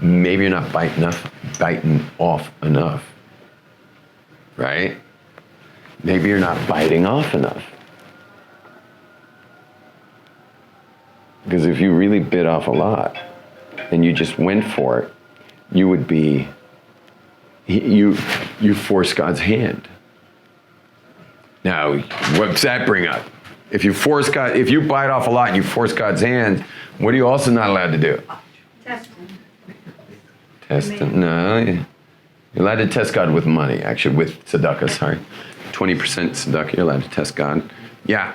maybe you're not biting off enough, right? Maybe you're not biting off enough. Because if you really bit off a lot and you just went for it, you would be, you force God's hand. Now, what's that bring up? If you bite off a lot and you force God's hand, what are you also not allowed to do? Test him. Test him? No. You're allowed to test God with money, actually, with tzedakah, sorry. 20% tzedakah, you're allowed to test God. Yeah.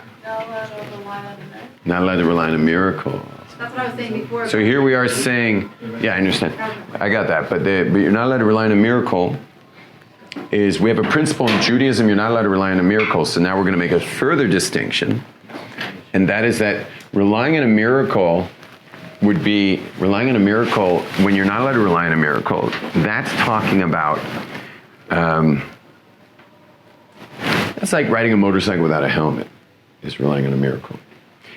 Not allowed to rely on a miracle. That's what I was saying before. So here we are saying, yeah, I understand. I got that. But you're not allowed to rely on a miracle is we have a principle in Judaism, you're not allowed to rely on a miracle. So now we're going to make a further distinction. And that is that relying on a miracle would be, relying on a miracle, when you're not allowed to rely on a miracle, that's talking about, that's like riding a motorcycle without a helmet, is relying on a miracle.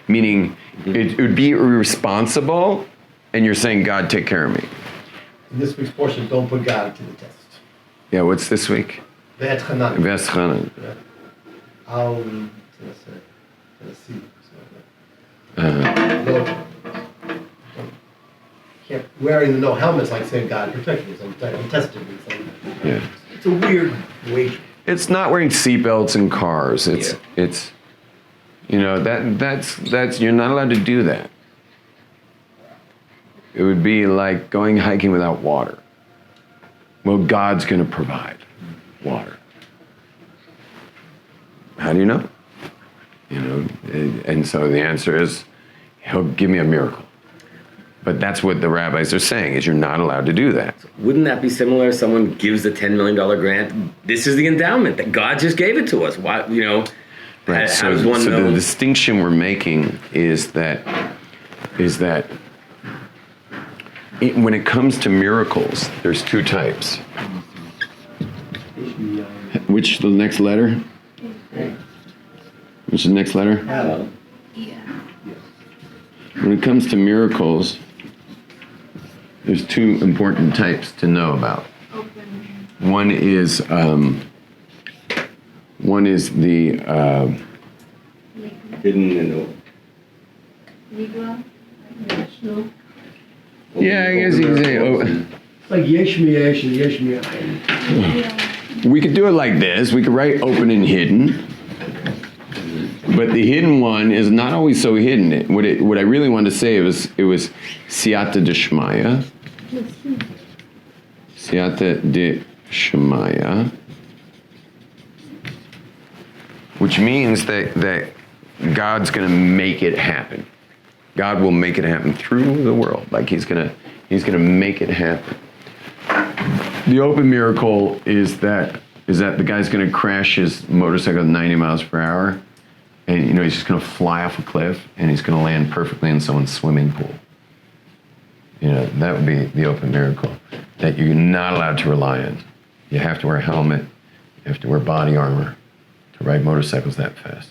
Meaning, it would be irresponsible, and you're saying, God, take care of me. In this week's portion, don't put God to the test. Yeah, what's this week? Ve'et Chanan. Ves Chanan. Yeah. I'll see. No, can't wearing no helmets like saying God protect me. I'm tested me. Yeah. It's a weird wager. It's not wearing seatbelts in cars. It's you know, that's you're not allowed to do that. It would be like going hiking without water. Well, God's going to provide water. How do you know? You know, and so the answer is, He'll give me a miracle. But that's what the rabbis are saying, is you're not allowed to do that. Wouldn't that be similar if someone gives a $10 million grant? This is the endowment that God just gave it to us. Why, you know, Right. how does one know? The distinction we're making is that when it comes to miracles, there's two types. Which the next letter? Which is the next letter? Yeah. When it comes to miracles, there's two important types to know about. Open. One is the Hidden in Negro. National. yeah, I guess you can say. Oh, It's like yesh mi yesh and yesh mi ayin. Yeah. we could do it like this. We could write open and hidden. But the hidden one is not always so hidden. What I really wanted to say was siyata deshmaya. Siyata deshmaya. Which means that God's going to make it happen. God will make it happen through the world. Like he's gonna make it happen. The open miracle is that the guy's going to crash his motorcycle at 90 miles per hour, and you know he's just going to fly off a cliff, and he's going to land perfectly in someone's swimming pool. You know, that would be the open miracle that you're not allowed to rely on. You have to wear a helmet. You have to wear body armor to ride motorcycles that fast.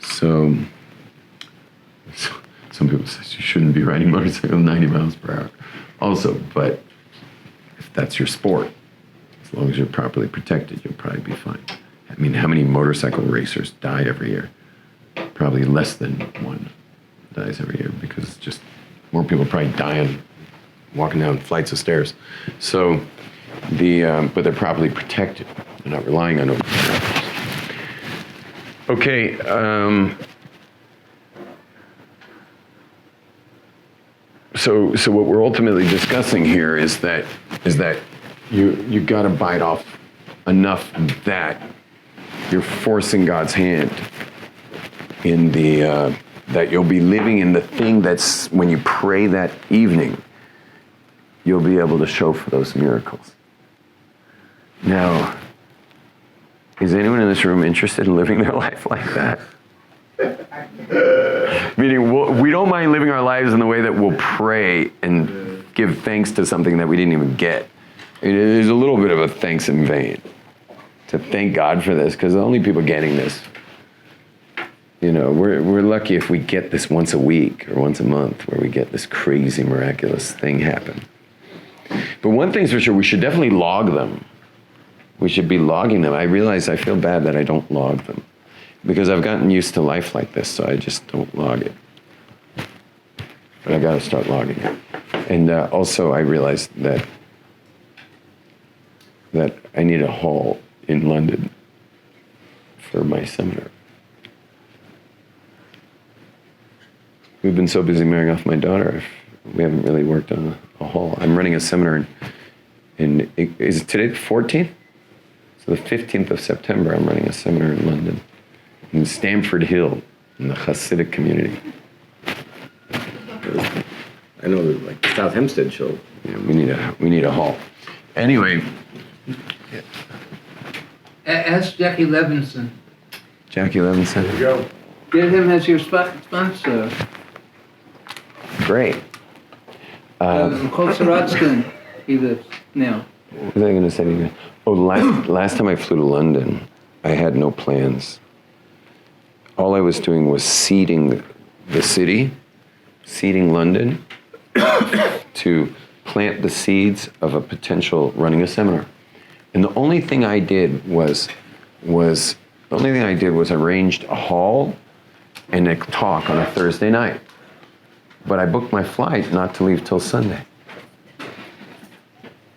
So some people say you shouldn't be riding motorcycles 90 miles per hour. Also, but if that's your sport, as long as you're properly protected, you'll probably be fine. I mean, how many motorcycle racers die every year? Probably less than one dies every year, because just more people probably dying walking down flights of stairs. So but they're properly protected. They're not relying on open miracles. Okay. So what we're ultimately discussing here is that you got to bite off enough that you're forcing God's hand in the that you'll be living in the thing that's, when you pray that evening, you'll be able to show for those miracles. Now, is anyone in this room interested in living their life like that? Meaning, we don't mind living our lives in the way that we'll pray and give thanks to something that we didn't even get. I mean, there's a little bit of a thanks in vain to thank God for this, because the only people getting this, you know, we're lucky if we get this once a week or once a month, where we get this crazy, miraculous thing happen. But one thing's for sure, we should definitely log them. We should be logging them. I realize I feel bad that I don't log them, because I've gotten used to life like this, so I just don't log it. But I got to start logging it. And also, I realized that I need a hall in London for my seminar. We've been so busy marrying off my daughter, we haven't really worked on a hall. I'm running a seminar is it today the 14th? So the 15th of September, I'm running a seminar in London, in Stamford Hill, in the Hasidic community. I know that, like, South Hempstead show. Yeah, we need a hall. Anyway, Ask Jackie Levinson. Jackie Levinson. There you go. Get him as your sponsor. Great. Kosaratskin, he lives now. What was I going to say to you? Oh, last time I flew to London, I had no plans. All I was doing was seeding the city, seeding London, to plant the seeds of a potential running a seminar. And the only thing I did was arranged a hall and a talk on a Thursday night. But I booked my flight not to leave till Sunday.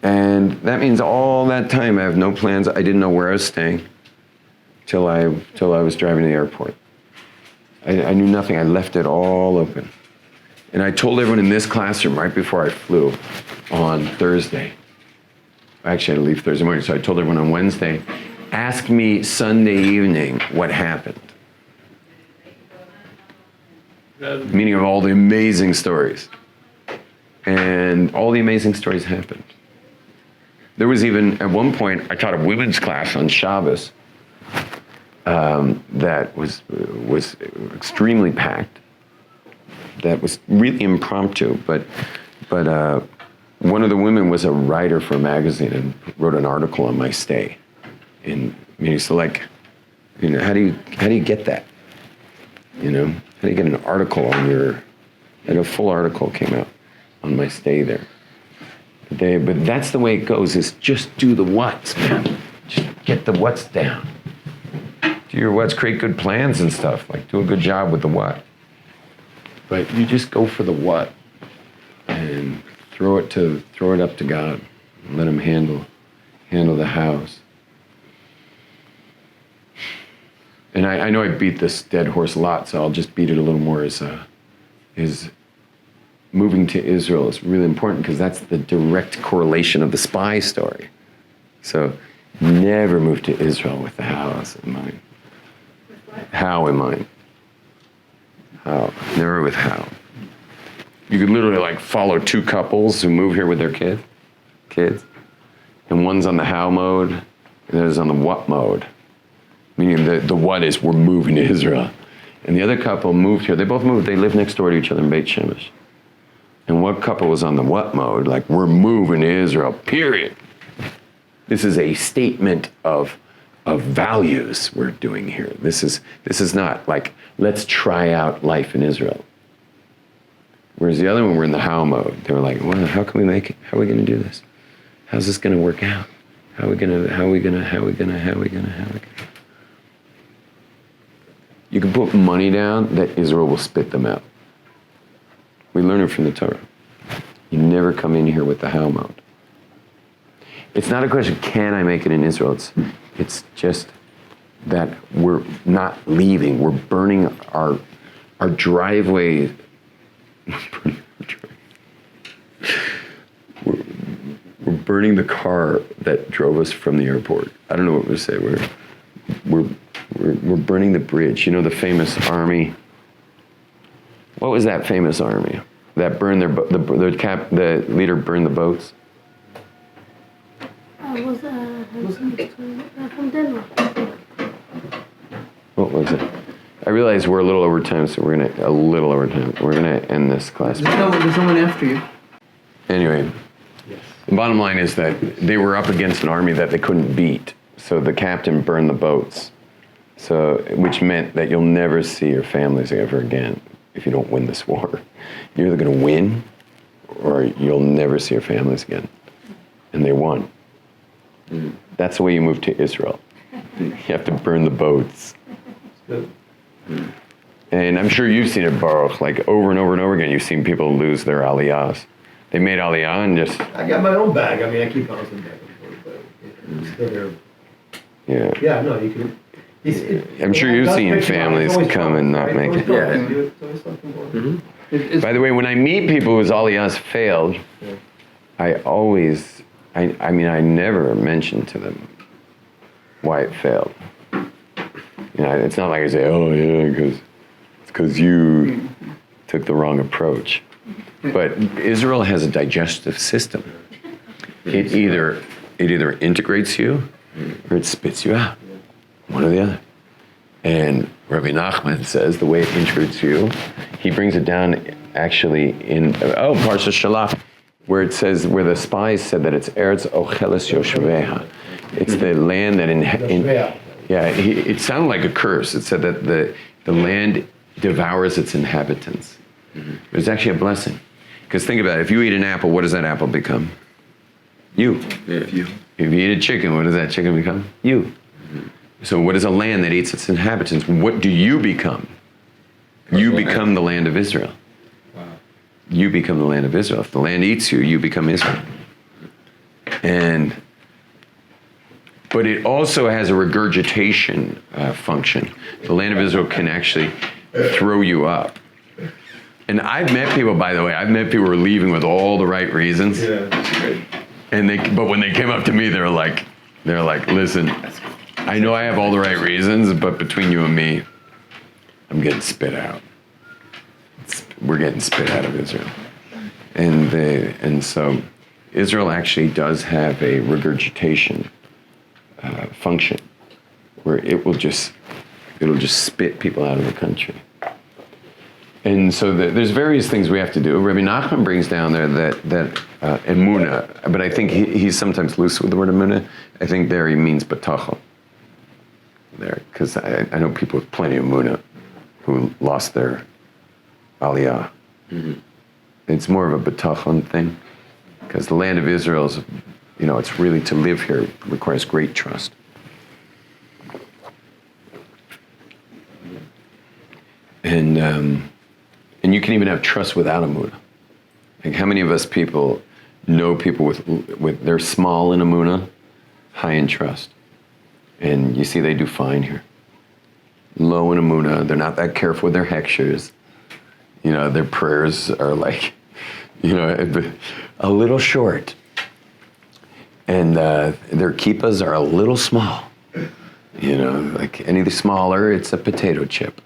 And that means all that time I have no plans. I didn't know where I was staying till I was driving to the airport. I knew nothing. I left it all open. And I told everyone in this classroom right before I flew on Thursday. Actually, I had to leave Thursday morning, so I told everyone on Wednesday, ask me Sunday evening what happened. Meaning of all the amazing stories. And all the amazing stories happened. There was even, at one point, I taught a women's class on Shabbos that was extremely packed. That was really impromptu, but one of the women was a writer for a magazine and wrote an article on my stay. And so like, how do you get that? How do you get an article on and a full article came out on my stay there. But that's the way it goes, is just do the what's, man. Just get the what's down. Do your what's, create good plans and stuff. Like, do a good job with the what. But you just go for the what and throw it up to God. And let him handle the house. And I know I beat this dead horse a lot, so I'll just beat it a little more. Is moving to Israel is really important because that's the direct correlation of the spy story. So never move to Israel with the house in mind. How in mind. How. Never with how. You could literally like follow two couples who move here with their kids, and one's on the how mode, and the other's on the what mode. Meaning the what is, we're moving to Israel. And the other couple moved here. They both moved, they live next door to each other in Beit Shemesh. And one couple was on the what mode, like we're moving to Israel, period. This is a statement of values we're doing here. This is not like, let's try out life in Israel. Whereas the other one were in the how mode. They were like, well, how can we make it? How are we gonna do this? How's this gonna work out? How are we gonna? You can put money down that Israel will spit them out. We learn it from the Torah. You never come in here with the how mode. It's not a question, can I make it in Israel? It's just that we're not leaving. We're burning our driveway. We're burning the car that drove us from the airport. I don't know what to say. We're burning the bridge. You know the famous army. What was that famous army that burned the leader burned the boats? From Denmark. What was it? I realize we're a little over time, so we're gonna end this class. There's someone after you. Anyway, the bottom line is that they were up against an army that they couldn't beat, so the captain burned the boats. Which meant that you'll never see your families ever again if you don't win this war. You're either going to win or you'll never see your families again. And they won. That's the way you move to Israel. You have to burn the boats. And I'm sure you've seen it, Baruch, like over and over and over again. You've seen people lose their aliyahs. They made aliyah and just... I got my own bag. I mean, I keep bouncing back and forth, but it's still there. Yeah. Yeah, no, you can... I'm sure you've seen families come and not make it. By the way, when I meet people whose aliyahs failed, I never mention to them why it failed. It's not like I say, oh yeah, because you took the wrong approach. But Israel has a digestive system. It either it either integrates you or it spits you out. One or the other. And Rabbi Nachman says the way it integrates you, he brings it down actually in, Parsha Shalach, where it says, where the spies said that it's Eretz Ocheles Yosheveha. It's the land that it sounded like a curse. It said that the land devours its inhabitants. It was actually a blessing. Because think about it, if you eat an apple, what does that apple become? You. If you. If you eat a chicken, what does that chicken become? You. So what is a land that eats its inhabitants? What do you become? You become the land of Israel. Wow. You become the land of Israel. If the land eats you, you become Israel. But it also has a regurgitation function. The land of Israel can actually throw you up. And I've met people, by the way, who are leaving with all the right reasons. Yeah, that's great. But when they came up to me, they're like, listen, I know I have all the right reasons, but between you and me, I'm getting spit out. We're getting spit out of Israel. And so Israel actually does have a regurgitation function where it'll just spit people out of the country. And so there's various things we have to do. Rabbi Nachman brings down there that emuna, but I think he's sometimes loose with the word emuna. I think there he means batachon. There, because I know people with plenty of emuna who lost their aliyah. Mm-hmm. It's more of a batachon thing, because the land of Israel is, it's really, to live here requires great trust. And you can even have trust without emunah. Like, how many of us people know people with they're small in emunah, high in trust, and you see they do fine here. Low in emunah, they're not that careful with their hechshers. Their prayers are like, a little short, and their kippas are a little small. Like any smaller, it's a potato chip.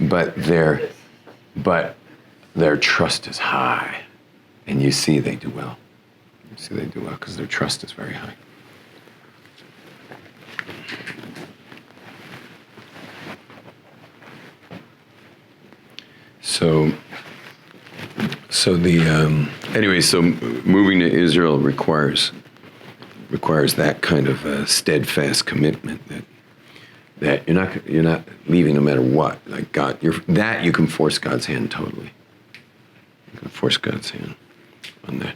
But their trust is high, and you see they do well. You see they do well because their trust is very high. So moving to Israel requires that kind of steadfast commitment that you're not leaving no matter what. Like God, you can force God's hand totally. You can force God's hand on that.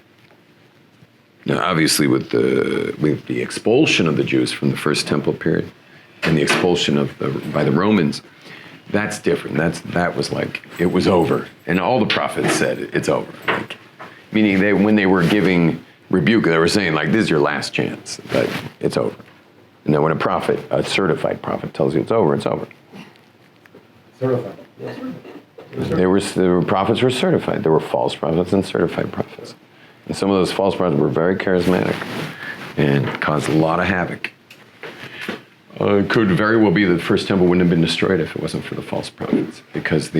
Now, obviously, with the expulsion of the Jews from the first temple period and the expulsion by the Romans, that's different. That was like, it was over, and all the prophets said it's over. Like, meaning when they were giving rebuke, they were saying like, this is your last chance, but it's over. And then when a certified prophet tells you it's over, it's over. Certified. Yes. There were prophets who were certified. There were false prophets and certified prophets. And some of those false prophets were very charismatic and caused a lot of havoc. It could very well be that the first temple wouldn't have been destroyed if it wasn't for the false prophets, because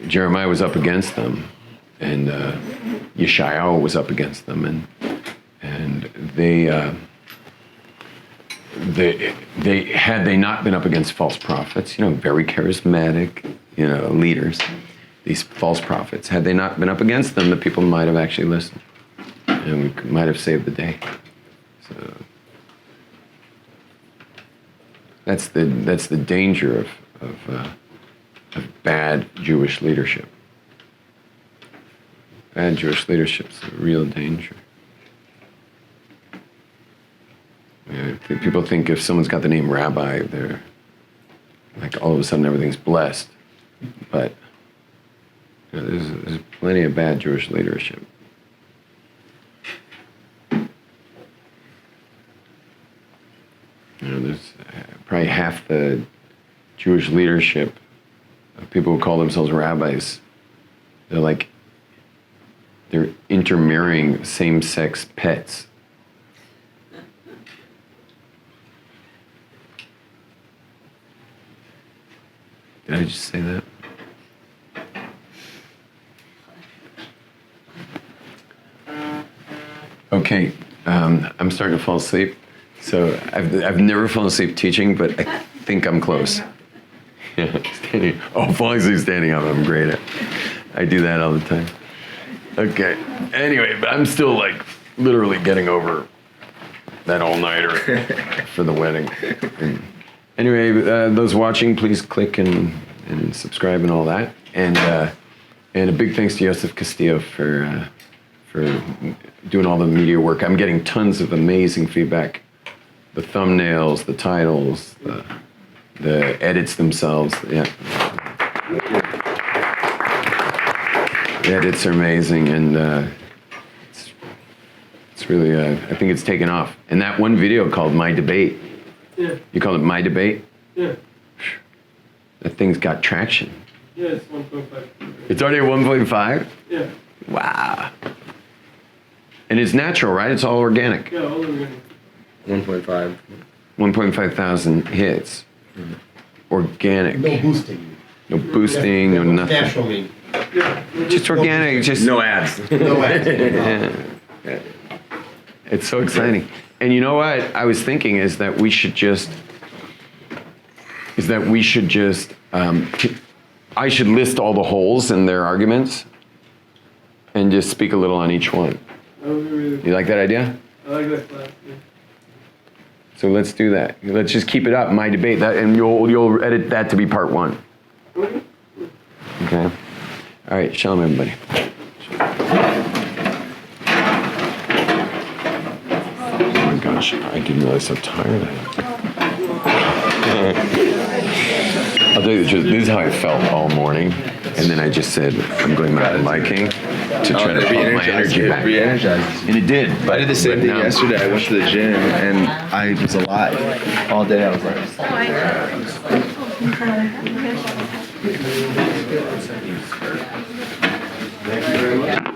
Jeremiah was up against them, and Yeshayahu was up against them, and they had they not been up against false prophets, very charismatic, leaders, these false prophets, had they not been up against them, the people might have actually listened, and we might have saved the day. So that's the danger of bad Jewish leadership. Bad Jewish leadership's a real danger. People think if someone's got the name rabbi, they're like all of a sudden everything's blessed. But there's plenty of bad Jewish leadership. There's probably half the Jewish leadership, people who call themselves rabbis, they're intermarrying same-sex pets. Did I just say that? Okay, I'm starting to fall asleep. So I've never fallen asleep teaching, but I think I'm close. Yeah, standing. Oh, falling asleep standing up, I'm great at. I do that all the time. Okay. Anyway, but I'm still like literally getting over that all-nighter for the wedding. And anyway, those watching, please click and subscribe and all that. And a big thanks to Joseph Castillo for doing all the media work. I'm getting tons of amazing feedback. The thumbnails, the titles, the edits themselves. Yeah. The edits are amazing, and it's really, I think it's taken off. And that one video called My Debate, you call it My Debate? Yeah. That thing's got traction. Yeah, it's 1.5. It's already at 1.5? Yeah. Wow. And it's natural, right? It's all organic. Yeah, all organic. 1.5. 1.5 thousand hits. Organic. No boosting. No boosting, no nothing. Natural mean. Yeah. Just organic, just... No ads. No ads. Yeah. It's so exciting. And you know what I was thinking is that we should just, I should list all the holes in their arguments and just speak a little on each one. That would be really You like that idea? I like that class. Yeah. So let's do that. Let's just keep it up, My Debate, that, and you'll edit that to be part 1. Okay. Okay? All right, shalom everybody. Oh my gosh, I didn't realize how tired I am. I'll tell you the truth, this is how I felt all morning. And then I just said, I'm going mountain biking to try to pump my energy back. Re-energizes. And it did. I did the same but thing now- yesterday. I went to the gym and I was alive all day. I was like, Thank you very much.